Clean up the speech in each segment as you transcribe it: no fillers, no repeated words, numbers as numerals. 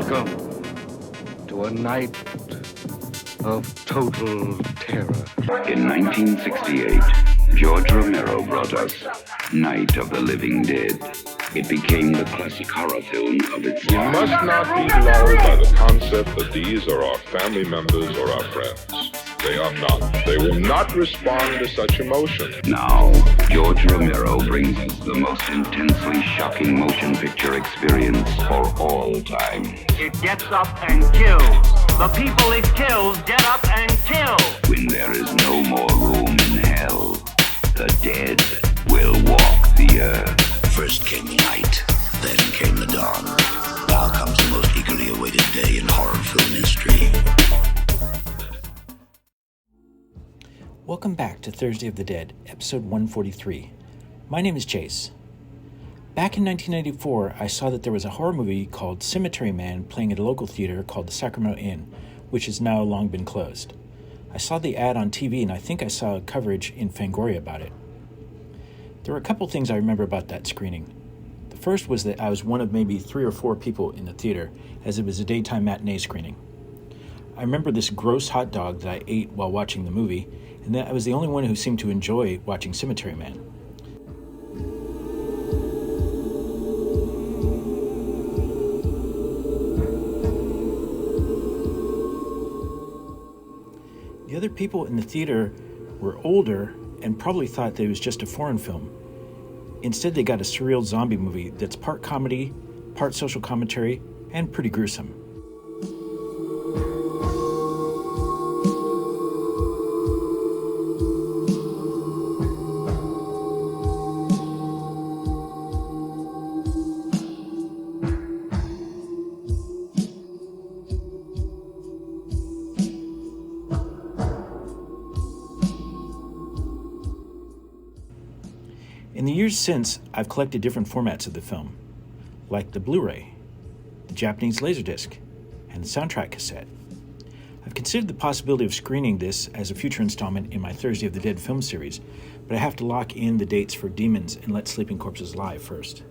Welcome to a night of total terror. In 1968, George Romero brought us Night of the Living Dead. It became the classic horror film of its You time. must not be lulled by the concept that these are our family members or our friends. They are not. They will not respond to such emotion. Now, George Romero brings us the most intensely shocking motion picture experience for all time. It gets up and kills. The people it kills get up and kill. When there is no more room in hell, the dead will walk the earth. First came the night, then came the dawn. Now comes the most eagerly awaited day in horror film history. Welcome back to Thursday of the Dead, episode 143. My name is Chase. Back in 1994, I saw that there was a horror movie called Cemetery Man playing at a local theater called the Sacramento Inn, which has now long been closed. I saw the ad on TV and I think I saw coverage in Fangoria about it. There were a couple things I remember about that screening. The first was that I was one of maybe 3 or 4 people in the theater, as it was a daytime matinee screening. I remember this gross hot dog that I ate while watching the movie, and that I was the only one who seemed to enjoy watching Cemetery Man. The other people in the theater were older and probably thought that it was just a foreign film. Instead, they got a surreal zombie movie that's part comedy, part social commentary, and pretty gruesome. In the years since, I've collected different formats of the film, like the Blu-ray, the Japanese Laserdisc, and the soundtrack cassette. I've considered the possibility of screening this as a future installment in my Thursday of the Dead film series, but I have to lock in the dates for Demons and Let Sleeping Corpses Lie first.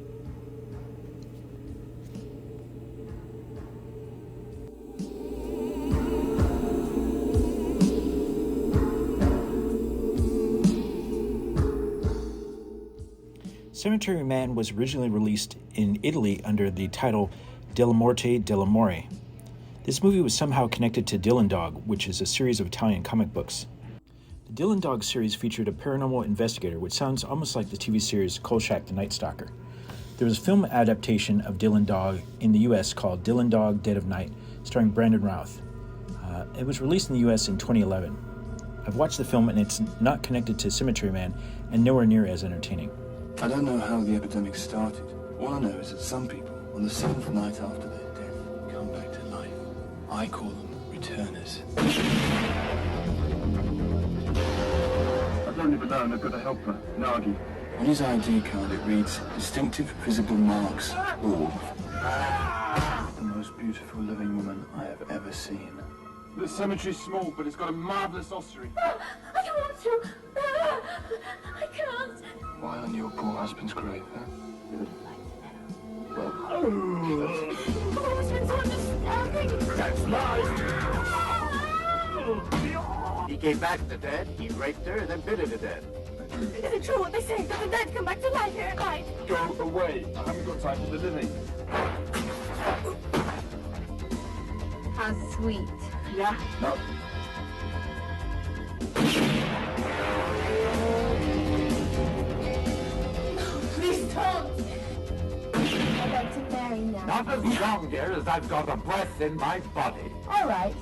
Cemetery Man was originally released in Italy under the title Dellamorte Dellamore. This movie was somehow connected to Dylan Dog, which is a series of Italian comic books. The Dylan Dog series featured a paranormal investigator, which sounds almost like the TV series Kolchak the Night Stalker. There was a film adaptation of Dylan Dog in the US called Dylan Dog Dead of Night, starring Brandon Routh. It was released in the US in 2011. I've watched the film and it's not connected to Cemetery Man and nowhere near as entertaining. I don't know how the epidemic started. All I know is that some people, on the 7th night after their death, come back to life. I call them returners. I've only been known, I've got a helper, Nagi. On his ID card it reads, distinctive visible marks, all. The most beautiful living woman I have ever seen. The cemetery's small, but it's got a marvellous ossuary. I don't want to. I can't. Why on your poor husband's grave, huh? Well, Oh, it's been so understanding. That's life! He came back to dead, he raped her, and then bit her to death. Is it true what they say? That the dead come back to life here at night? Go away. I haven't got time for the living. How sweet. Yeah? No. Please don't. I'd like to marry now. Not as long, dear, as I've got a breath in my body. All right.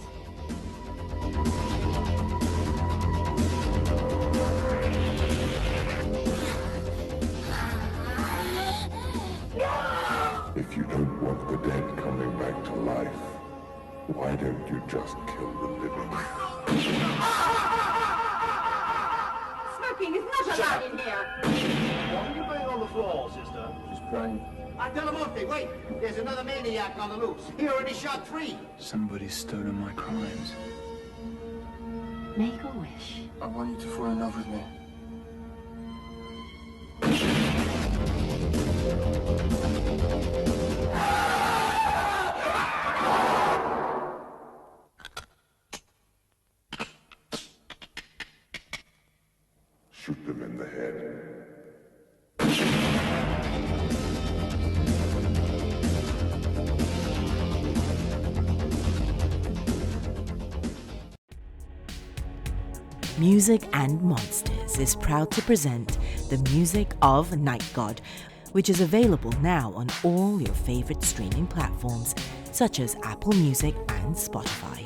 If you don't want the dead coming back to life, why don't you just kill the living? Smoking is not allowed in here. What are you doing on the floor, sister? just praying. Dellamorte, wait! There's another maniac on the loose. He already shot 3. Somebody's stolen my crimes. Make a wish. I want you to fall in love with me. Music and Monsters is proud to present the music of Night God, which is available now on all your favorite streaming platforms such as Apple Music and Spotify.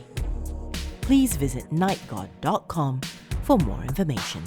Please visit nightgod.com for more information.